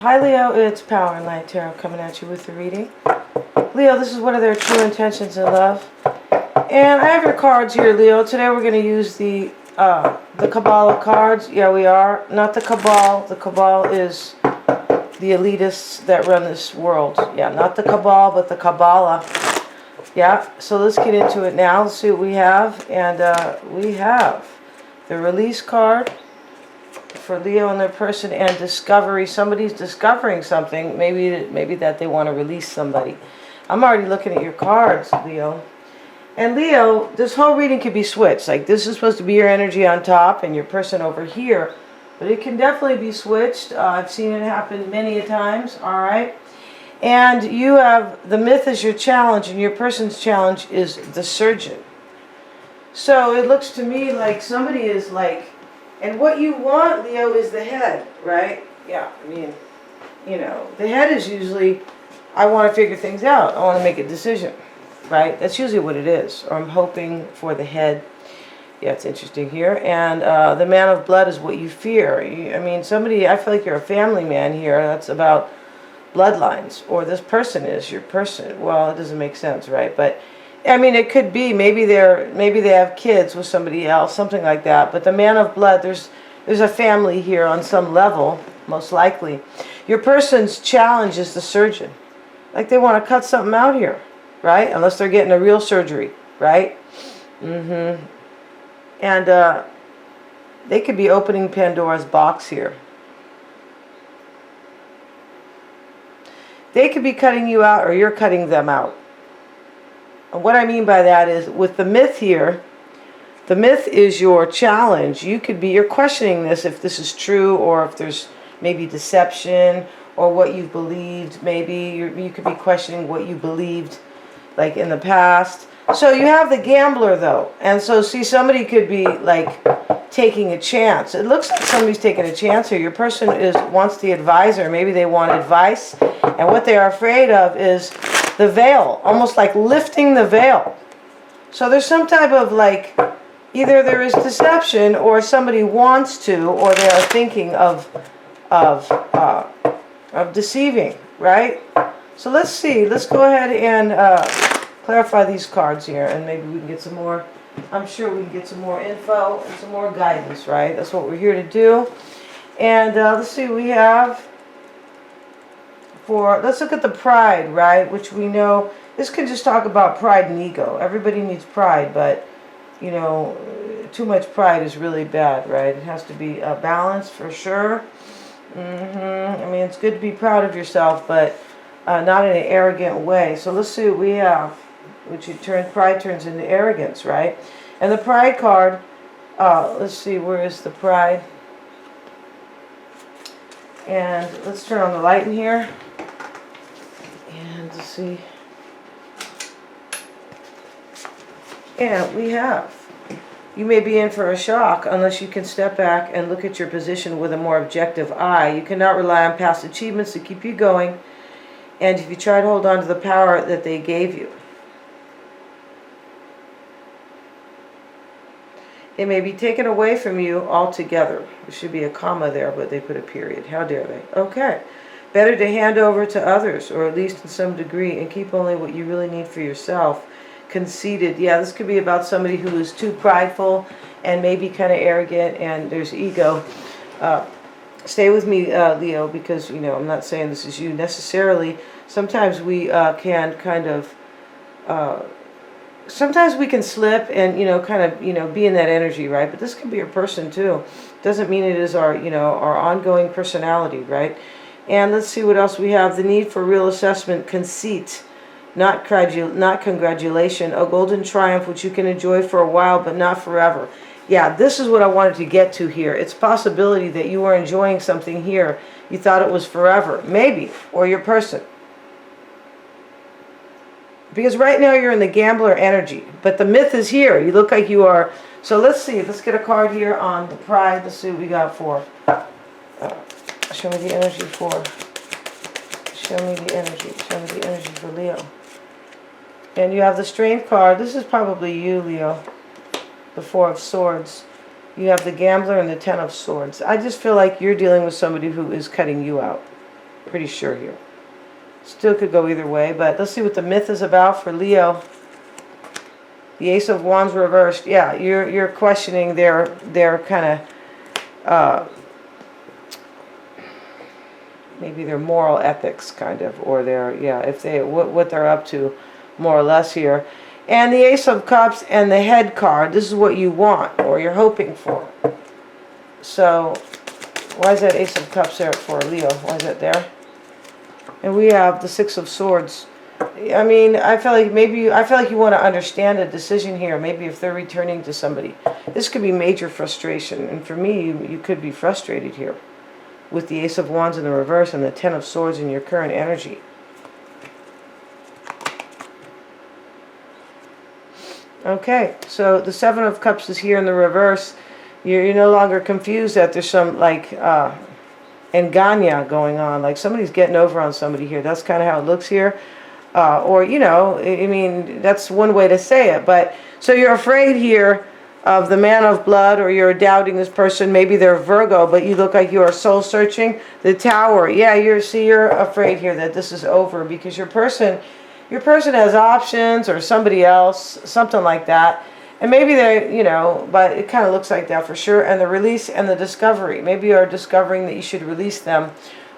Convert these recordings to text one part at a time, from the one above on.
Hi Leo, it's Power and Light Tarot coming at you with the reading. Leo, this is what are their true intentions in love. And I have your cards here, Leo. Today we're going to use the Kabbalah cards. Yeah, we are. Not the Cabal. The Cabal is the elitists that run this world. Yeah, not the Cabal, but the Kabbalah. Yeah, so let's get into it now. Let's see what we have. And we have the Release card for Leo and their person, and discovery. Somebody's discovering something, maybe that they want to release somebody. I'm already looking at your cards, Leo. And Leo, this whole reading could be switched. Like, this is supposed to be your energy on top and your person over here, but it can definitely be switched. I've seen it happen many a times. All right. And you have the myth as your challenge, and your person's challenge is the surgeon. So it looks to me like somebody is like, and what you want, Leo, is the head, right? Yeah, I mean, you know, the head is usually, I want to figure things out. I want to make a decision, right? That's usually what it is. Or I'm hoping for the head. Yeah, it's interesting here. And the man of blood is what you fear. I mean, somebody, I feel like you're a family man here. That's about bloodlines. Or this person is your person. Well, it doesn't make sense, right? But I mean, it could be maybe they have kids with somebody else, something like that. But the man of blood, there's a family here on some level, most likely. Your person's challenge is the surgeon. Like, they want to cut something out here, right? Unless they're getting a real surgery, right? And they could be opening Pandora's box here. They could be cutting you out, or you're cutting them out. And what I mean by that is, with the myth here, the myth is your challenge. You're questioning this, if this is true, or if there's maybe deception, or what you've believed. Maybe you could be questioning what you believed, like in the past. So you have the gambler, though. And so, see, somebody could be like taking a chance. It looks like somebody's taking a chance here. Your person wants the advisor. Maybe they want advice. And what they are afraid of is the veil, almost like lifting the veil. So there's some type of like, either there is deception, or somebody wants to, or they are thinking of deceiving, right? So let's see. Let's go ahead and clarify these cards here, and maybe we can get some more. I'm sure we can get some more info and some more guidance, right? That's what we're here to do. And let's see. We have. Let's look at the pride, right? Which we know, this can just talk about pride and ego. Everybody needs pride, but, you know, too much pride is really bad, right? It has to be a balance for sure. I mean, it's good to be proud of yourself, but not in an arrogant way. So let's see what we have, pride turns into arrogance, right? And the pride card, let's see, where is the pride? And let's turn on the light in here. And to see, and we have, you may be in for a shock unless you can step back and look at your position with a more objective eye. You cannot rely on past achievements to keep you going, and if you try to hold on to the power that they gave you, it may be taken away from you altogether. There should be a comma there, but they put a period. How dare they? Okay. Better to hand over to others, or at least in some degree, and keep only what you really need for yourself. Conceited. Yeah, this could be about somebody who is too prideful and maybe kind of arrogant, and there's ego. Stay with me, Leo, because, you know, I'm not saying this is you necessarily. Sometimes we can kind of, sometimes we can slip and, you know, kind of, you know, be in that energy, right? But this can be a person too. Doesn't mean it is our, you know, our ongoing personality, right? And let's see what else we have. The need for real assessment, conceit, not congratulation, a golden triumph which you can enjoy for a while but not forever. Yeah, this is what I wanted to get to here. It's possibility that you are enjoying something here. You thought it was forever, maybe, or your person. Because right now you're in the gambler energy, but the myth is here. You look like you are. So let's see. Let's get a card here on the pride. Let's see what we got for. Show me the energy for. Show me the energy. Show me the energy for Leo. And you have the Strength card. This is probably you, Leo. The Four of Swords. You have the Gambler and the Ten of Swords. I just feel like you're dealing with somebody who is cutting you out. Pretty sure here. Still could go either way, but let's see what the myth is about for Leo. The Ace of Wands reversed. Yeah, you're questioning their kind of maybe their moral ethics, kind of, or their, yeah, if they what they're up to, more or less here. And the Ace of Cups and the Head card. This is what you want or you're hoping for. So, why is that Ace of Cups there for Leo? Why is that there? And we have the Six of Swords. I mean, I feel like you want to understand a decision here. Maybe if they're returning to somebody, this could be major frustration. And for me, you could be frustrated here with the Ace of Wands in the reverse and the Ten of Swords in your current energy. Okay, so the Seven of Cups is here in the reverse. You're no longer confused that there's some like engaña going on, like somebody's getting over on somebody here. That's kind of how it looks here. Or, you know, I mean, that's one way to say it. But so you're afraid here of the Man of Blood, or you're doubting this person. Maybe they're Virgo, but you look like you are soul searching. The Tower, yeah, you're afraid here that this is over because your person has options, or somebody else, something like that. And maybe they, you know, but it kind of looks like that for sure. And the release and the discovery. Maybe you are discovering that you should release them,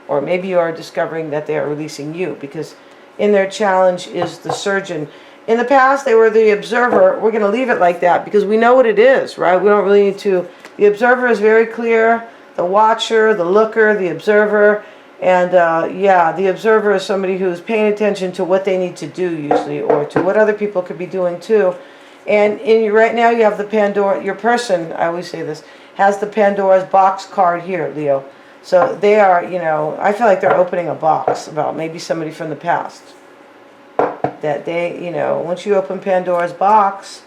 or maybe you are discovering that they are releasing you, because in their challenge is the Surgeon. In the past, they were the Observer. We're going to leave it like that because we know what it is, right? We don't really need to. The Observer is very clear. The Watcher, the Looker, the Observer. And yeah, the Observer is somebody who's paying attention to what they need to do usually, or to what other people could be doing too. And right now you have the Pandora, your person, I always say this, has the Pandora's box card here, Leo. So they are, you know, I feel like they're opening a box about maybe somebody from the past. That they, you know, once you open Pandora's box,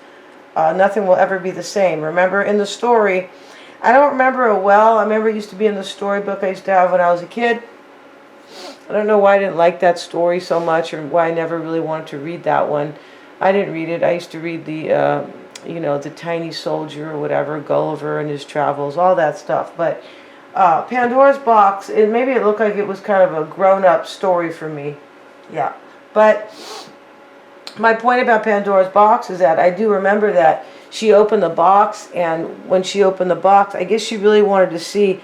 nothing will ever be the same. Remember in the story, I don't remember it well. I remember it used to be in the storybook I used to have when I was a kid. I don't know why I didn't like that story so much, or why I never really wanted to read that one. I didn't read it. I used to read the, you know, the Tiny Soldier or whatever, Gulliver and his travels, all that stuff. But Pandora's box, maybe it looked like it was kind of a grown-up story for me. Yeah. But my point about Pandora's box is that I do remember that she opened the box, and when she opened the box, I guess she really wanted to see.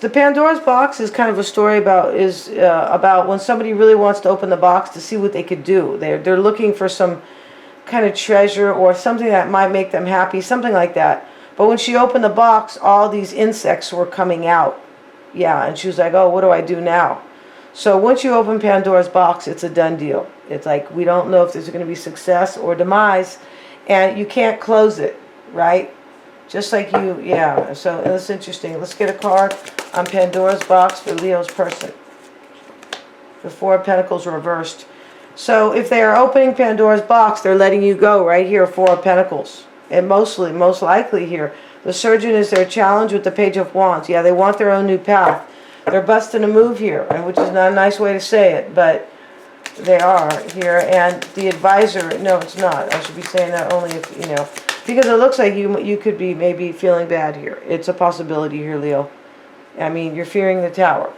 The Pandora's box is kind of a story about when somebody really wants to open the box to see what they could do. They're looking for some kind of treasure or something that might make them happy, something like that. But when she opened the box, all these insects were coming out. Yeah, and she was like, oh, what do I do now? So once you open Pandora's box, it's a done deal. It's like we don't know if there's going to be success or demise, and you can't close it, right? Just like you, yeah. So that's interesting. Let's get a card on Pandora's box for Leo's person. The Four of Pentacles reversed. So if they are opening Pandora's box, they're letting you go right here, Four of Pentacles. And most likely here, the Surgeon is their challenge with the Page of Wands. Yeah, they want their own new path. They're busting a move here, which is not a nice way to say it, but they are here. And the Advisor, no, it's not. I should be saying that only if, you know, because it looks like you could be maybe feeling bad here. It's a possibility here, Leo. I mean, you're fearing the Tower.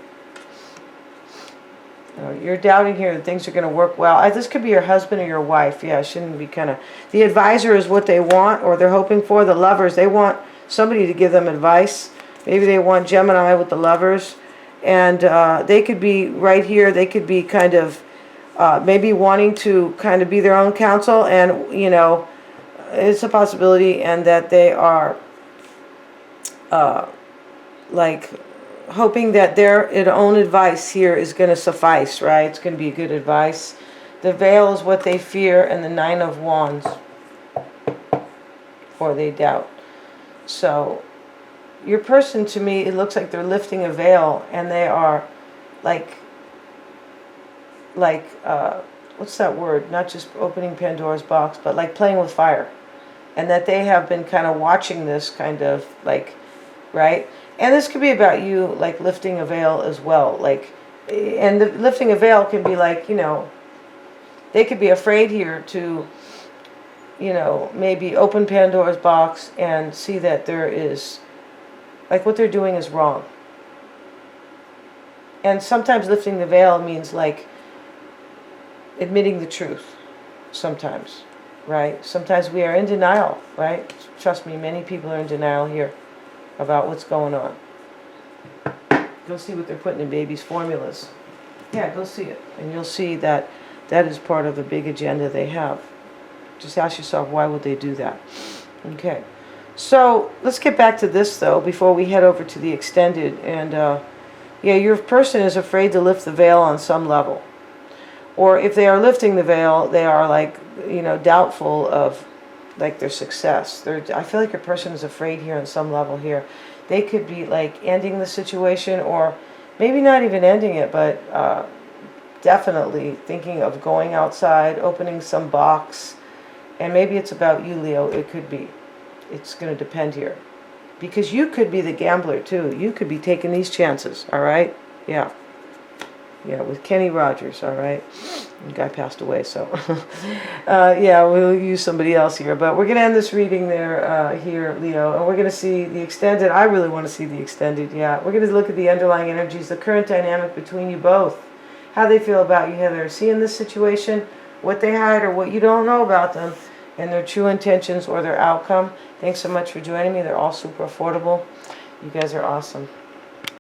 You're doubting here that things are going to work well. This could be your husband or your wife. Yeah, it shouldn't be kind of... The Advisor is what they want, or they're hoping for. The Lovers, they want somebody to give them advice. Maybe they want Gemini with the Lovers. And they could be right here. They could be kind of maybe wanting to kind of be their own counsel. And, you know, it's a possibility. And that they are like... hoping that their own advice here is going to suffice, right? It's going to be good advice. The Veil is what they fear, and the Nine of Wands, or they doubt. So, your person, to me, it looks like they're lifting a veil, and they are like, what's that word? Not just opening Pandora's box, but like playing with fire. And that they have been kind of watching this kind of like, right? And this could be about you, like, lifting a veil as well. Like, and the lifting a veil can be like, you know, they could be afraid here to, you know, maybe open Pandora's box and see that there is, like, what they're doing is wrong. And sometimes lifting the veil means like admitting the truth. Sometimes, right? Sometimes we are in denial, right? Trust me, many people are in denial here about what's going on. Go see what they're putting in babies' formulas. Yeah, go see it. And you'll see that that is part of a big agenda they have. Just ask yourself, why would they do that? Okay. So let's get back to this, though, before we head over to the extended. And, yeah, your person is afraid to lift the veil on some level. Or if they are lifting the veil, they are, like, doubtful of, like, their success. I feel like your person is afraid here on some level here. They could be, like, ending the situation, or maybe not even ending it, but definitely thinking of going outside, opening some box. And maybe it's about you, Leo. It could be. It's going to depend here. Because you could be the gambler, too. You could be taking these chances, all right? Yeah. Yeah, with Kenny Rogers, all right? The guy passed away, so. Yeah, we'll use somebody else here. But we're going to end this reading there, here, Leo. And we're going to see the extended. I really want to see the extended, yeah. We're going to look at the underlying energies, the current dynamic between you both. How they feel about you, Heather. See in this situation what they hide or what you don't know about them, and their true intentions or their outcome. Thanks so much for joining me. They're all super affordable. You guys are awesome.